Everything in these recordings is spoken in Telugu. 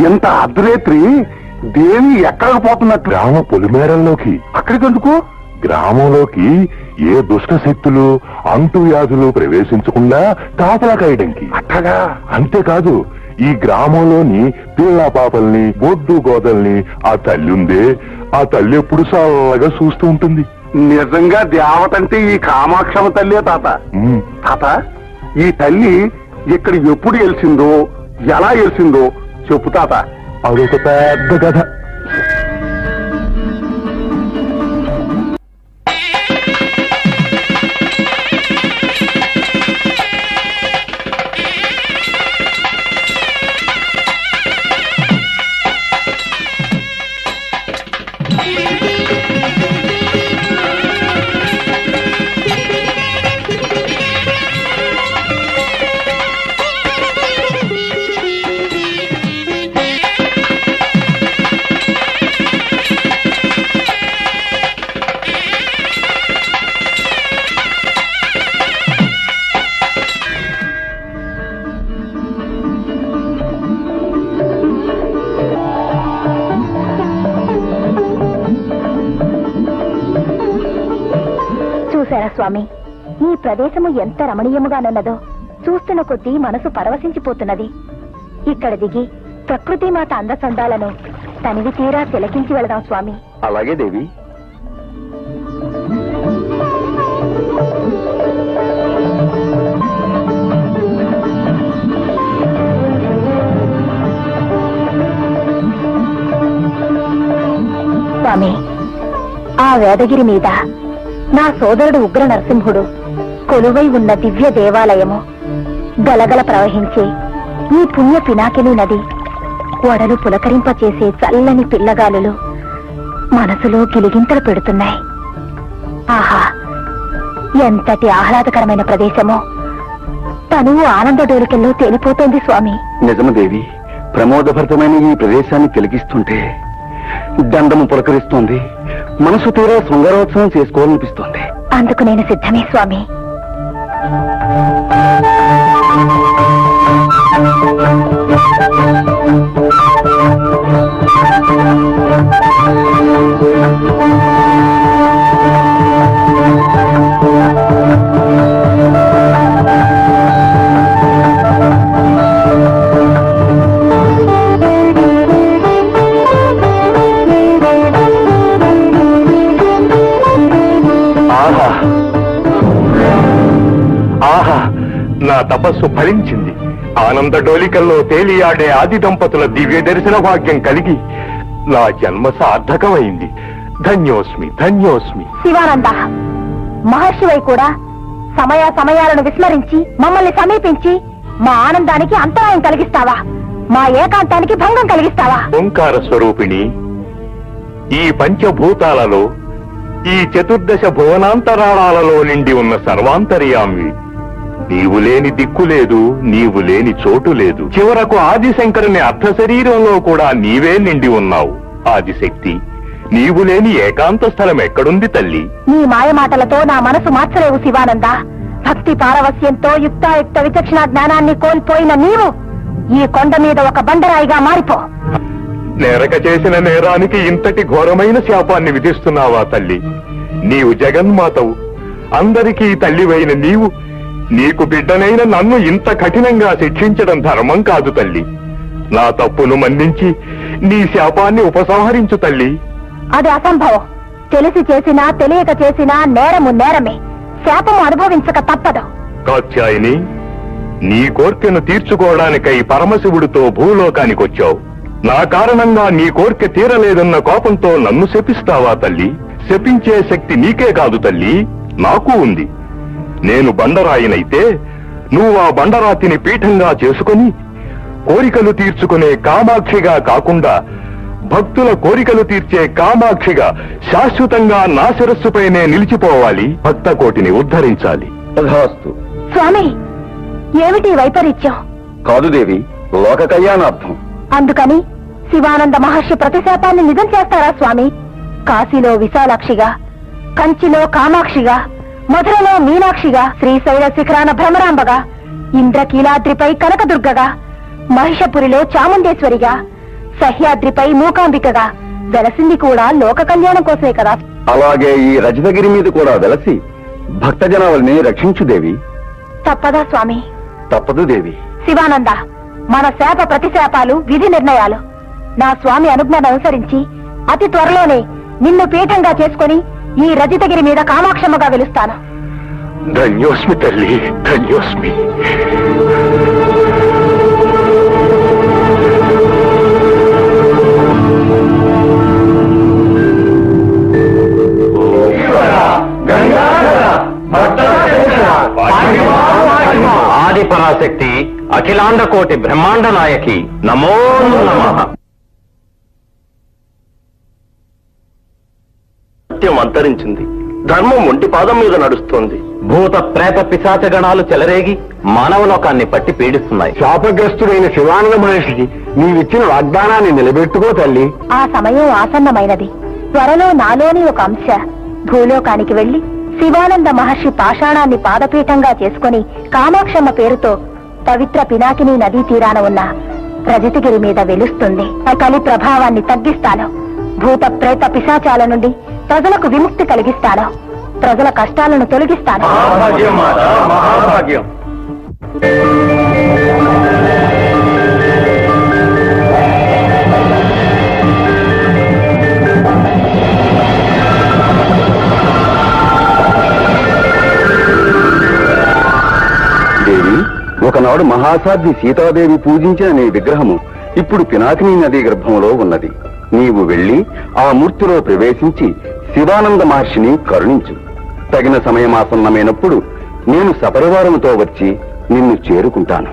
ఇంత అర్ధరేత్రి దేవి ఎక్కడికి పోతున్నట్టు? గ్రామ పొలిమేరల్లోకి. అక్కడికి ఎందుకు? గ్రామంలోకి ఏ దుష్ట శక్తులు అంటువ్యాధులు ప్రవేశించకుండా కాపలా కాయడానికి. అట్టగా? అంతేకాదు, ఈ గ్రామంలోని పిల్ల పాపల్ని బొడ్డు గోదల్ని ఆ తల్లి ఉందే, ఆ తల్లి ఎప్పుడు చల్లగా చూస్తూ ఉంటుంది. నిజంగా దేవతంటే ఈ కామాక్షమ తల్లి తాత. తాత, ఈ తల్లి ఇక్కడ ఎప్పుడు వెలిసిందో ఎలా వెలిసిందో చెప్పు తాత. అదొక పెద్ద కథ. చూసారా స్వామి, ఈ ప్రదేశము ఎంత రమణీయముగానున్నదో. చూస్తున్న కొద్దీ మనసు పరవశించిపోతున్నది. ఇక్కడ దిగి ప్రకృతి మాత అందచందాలను తనివి తీరా తిలకించి వెళదాం స్వామి. అలాగే దేవి. స్వామి, ఆ వేదగిరి మీద నా సోదరుడు ఉగ్ర నరసింహుడు కొలువై ఉన్న దివ్య దేవాలయము, గలగల ప్రవహించే ఈ పుణ్య పినాకిని నది, వడలు పులకరింపచేసే చల్లని పిల్లగాలులు మనసులో గిలిగింతలు పెడుతున్నాయి. ఆహా, ఎంతటి ఆహ్లాదకరమైన ప్రదేశమో! తనువు ఆనంద డోలికల్లో తేలిపోతోంది స్వామి. నిజము దేవి, ప్రమోదభరితమైన ఈ ప్రదేశాన్ని తిలకిస్తుంటే దండము పులకరిస్తోంది. మనసు తీరా శృంగారోత్సవం చేసుకోవాలనిపిస్తోంది. అందుకు నేను సిద్ధమే స్వామి. నా తపస్సు ఫలించింది. ఆనంద డోలికల్లో తేలియాడే ఆది దంపతుల దివ్య దర్శన భాగ్యం కలిగి నా జన్మ సార్థకమైంది. ధన్యోస్మి, ధన్యోస్మి. శివానంద, మహర్షివై కూడా సమయాలను విస్మరించి మమ్మల్ని సమీపించి మా ఆనందానికి అంతరాయం కలిగిస్తావా? మా ఏకాంతానికి భంగం కలిగిస్తావా? ఓంకార స్వరూపిణి, ఈ పంచభూతాలలో, ఈ చతుర్దశ భువనాంతరాళాలలో నిండి ఉన్న సర్వాంతర్యామి నీవు లేని దిక్కు లేదు, నీవు లేని చోటు లేదు. చివరకు ఆదిశంకరుని అర్ధ శరీరంలో కూడా నీవే నిండి ఉన్నావు. ఆదిశక్తి, నీవు లేని ఏకాంత స్థలం ఎక్కడుంది తల్లి? నీ మాయ మాటలతో నా మనసు మార్చలేవు శివానంద. భక్తి పారవస్యంతో యుక్తాయుక్త విచక్షణ జ్ఞానాన్ని కోల్పోయిన నీవు ఈ కొండ మీద ఒక బండరాయిగా మారిపో. నేరక చేసిన నేరానికి ఇంతటి ఘోరమైన శాపాన్ని విధిస్తున్నావా తల్లి? నీవు జగన్మాతవు, అందరికీ తల్లివైన నీవు నీకు బిడ్డనైన నన్ను ఇంత కఠినంగా శిక్షించడం ధర్మం కాదు తల్లి. నా తప్పును మన్నించి నీ శాపాన్ని ఉపసంహరించు తల్లి. అది అసంభవం. తెలిసి చేసినా తెలియక చేసినా నేరము నేరమే. శాపము అనుభవించక తప్పదు. కాత్యాయని, నీ కోర్కెను తీర్చుకోవడానికై పరమశివుడితో భూలోకానికొచ్చావు. నా కారణంగా నీ కోర్కె తీరలేదన్న కోపంతో నన్ను శపిస్తావా తల్లి? శపించే శక్తి నీకే కాదు తల్లి, నాకు ఉంది. నేను బండరాయినైతే నువ్వు ఆ బండరాతిని పీఠంగా చేసుకుని కోరికలు తీర్చుకునే కామాక్షిగా కాకుండా భక్తుల కోరికలు తీర్చే కామాక్షిగా శాశ్వతంగా నా శిరస్సుపైనే నిలిచిపోవాలి. భక్త కోటిని ఉద్ధరించాలి. తథాస్తు. స్వామి, ఏమిటి వైపరీత్యం? కాదు దేవి, లోక కళ్యాణార్థం. అందుకని శివానంద మహర్షి ప్రతిశాపాన్ని నిజం చేస్తారా స్వామి? కాశీలో విశాలాక్షిగా, కంచిలో కామాక్షిగా, మధురలో మీనాక్షిగా, శ్రీశైల శిఖరాన భ్రమరాంబగా, ఇంద్రకీలాద్రిపై కనకదుర్గగా, మహిషపురిలో చాముండేశ్వరిగా, సహ్యాద్రిపై మూకాంబికగా వెలసింది కూడా లోక కళ్యాణం కోసమే కదా. అలాగే ఈ రజతగిరి మీద కూడా వెలసి భక్తజనాలని రక్షించు దేవి. తప్పదా స్వామి? తప్పదు దేవి. శివానంద, మన శాప ప్రతిశాపాలు విధి నిర్ణయాలు. నా స్వామి అనుజ్ఞను అనుసరించి అతి త్వరలోనే నిన్ను పీఠంగా చేసుకుని ఈ రజితగిరి మీద కామాక్షమ్మగా వెలుస్తాను. ధన్యోస్మి తల్లి, ధన్యోస్మి. ఆది పరాశక్తి, అఖిలాండ కోటి బ్రహ్మాండ నాయకి, నమో నమః. సత్యం అంతరించింది, ధర్మం ఒంటి పాదం మీద నడుస్తోంది. భూత ప్రేత పిశాచ గణాలు చెలరేగి మానవలోకాన్ని పట్టి పీడిస్తున్నాయి. శాపగ్రస్తుడైన శివానంద మహర్షికి నీవిచ్చిన వాగ్దానాన్ని నిలబెట్టుకో తల్లి. ఆ సమయం ఆసన్నమైనది. త్వరలో నాలోని ఒక అంశ భూలోకానికి వెళ్లి శివానంద మహర్షి పాషాణాన్ని పాదపీఠంగా చేసుకుని కామాక్షమ్మ పేరుతో పవిత్ర పినాకిని నదీ తీరాన ఉన్న రజతగిరి మీద వెలుస్తుంది. ఆ కలి ప్రభావాన్ని తగ్గిస్తాను. భూత ప్రేత పిశాచాల నుండి ప్రజలకు విముక్తి కలిగిస్తాను. ప్రజల కష్టాలను తొలగిస్తాను. మహాభాగ్యం. దేవి, ఒకనాడు మహాసాధ్వి సీతాదేవి పూజించిన నీ విగ్రహము ఇప్పుడు పినాకిని నదీ గర్భంలో ఉన్నది. నీవు వెళ్లి ఆ మూర్తిలో ప్రవేశించి శివానంద మహర్షిని కరుణించు. తగిన సమయమాసన్నమైనప్పుడు నేను సపరివారముతో వచ్చి నిన్ను చేరుకుంటాను.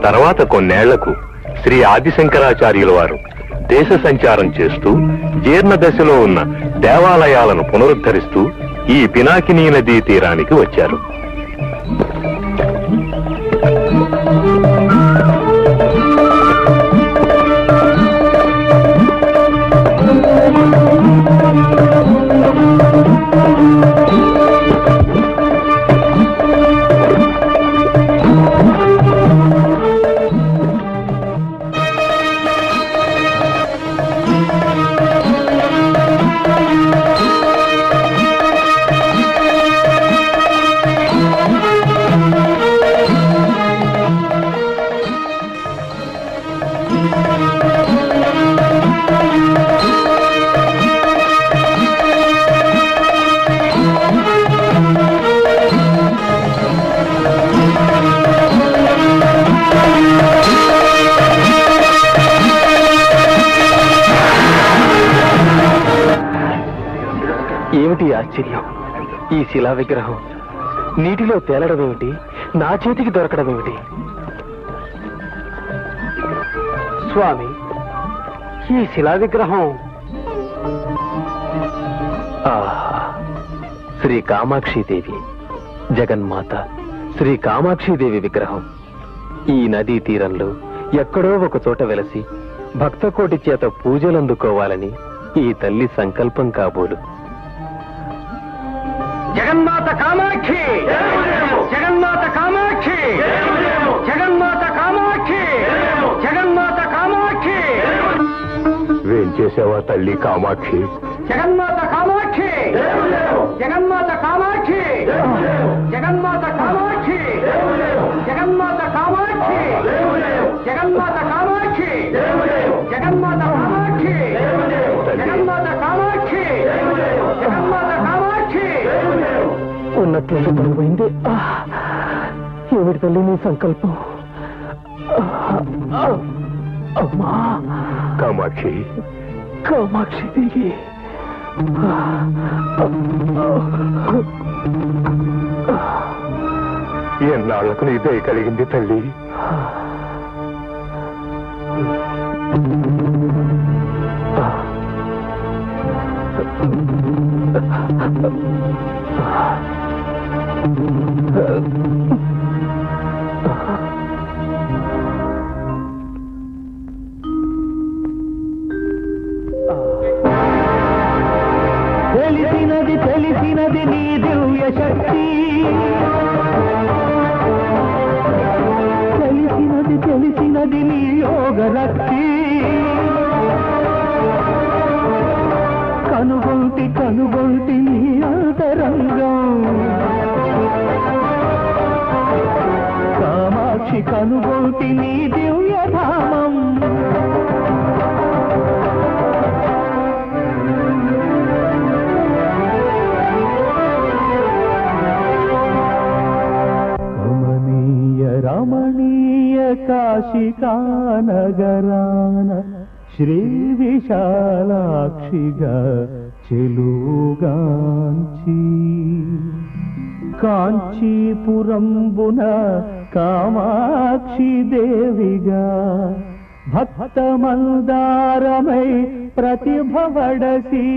తర్వాత కొన్నేళ్లకు శ్రీ ఆదిశంకరాచార్యుల వారు దేశ సంచారం చేస్తూ జీర్ణ దశలో ఉన్న దేవాలయాలను పునరుద్ధరిస్తూ ఈ పినాకినీ నదీ తీరానికి వచ్చారు. ఏమిటి ఆశ్చర్యం! ఈ శిలా విగ్రహం నీటిలో తేలడం ఏమిటి? నా చేతికి దొరకడం ఏమిటి? స్వామి, ఈ శిలా విగ్రహం శ్రీ కామాక్షిదేవి, జగన్మాత శ్రీ కామాక్షిదేవి విగ్రహం ఈ నదీ తీరంలో ఎక్కడో ఒక చోట వెలసి భక్తకోటి చేత పూజలందుకోవాలని ఈ తల్లి సంకల్పం కాబోలు. జగన్మాత కామాక్షి, జగన్మాత కామాక్షి, జగన్మాత కామాక్షి, జగన్మాత కామాక్షి. వేంచేసావా తల్లి కామాక్షి? జగన్మాత కామాక్షి, జగన్మాత కామాక్షి, జగన్మాత కామాక్షి, జగన్మాత కామాక్షి, జగన్మాత కామాక్షి, జగన్మాత కామాక్షి, జగన్మాత కామాక్షి, జగన్మాత కామాక్షి. ఉన్నట్టు పడిపోయింది. ఏమిటి తల్లి నీ సంకల్పం? అమ్మా కామాక్షి, కామాక్షి దేవి, ఎన్నాళ్లకు నీ దయ కలిగింది తల్లి. తెలిసినది తెలిసినది నీ దివ్య శక్తి, తెలిసినది తెలిసినది నీ యోగ రక్తి, కనుగొంటి కనుగొంటి నీ అంతరంగం, కామాక్షి కనుగొంటి నీ దివ్య ధామం. రమణీయ కాశికా నగరాన శ్రీ విశాలాక్షిగా చెలుగాంచి, కాంచీపురంబున కామాక్షి దేవిగా భక్త మందారమై ప్రతిభవడసి,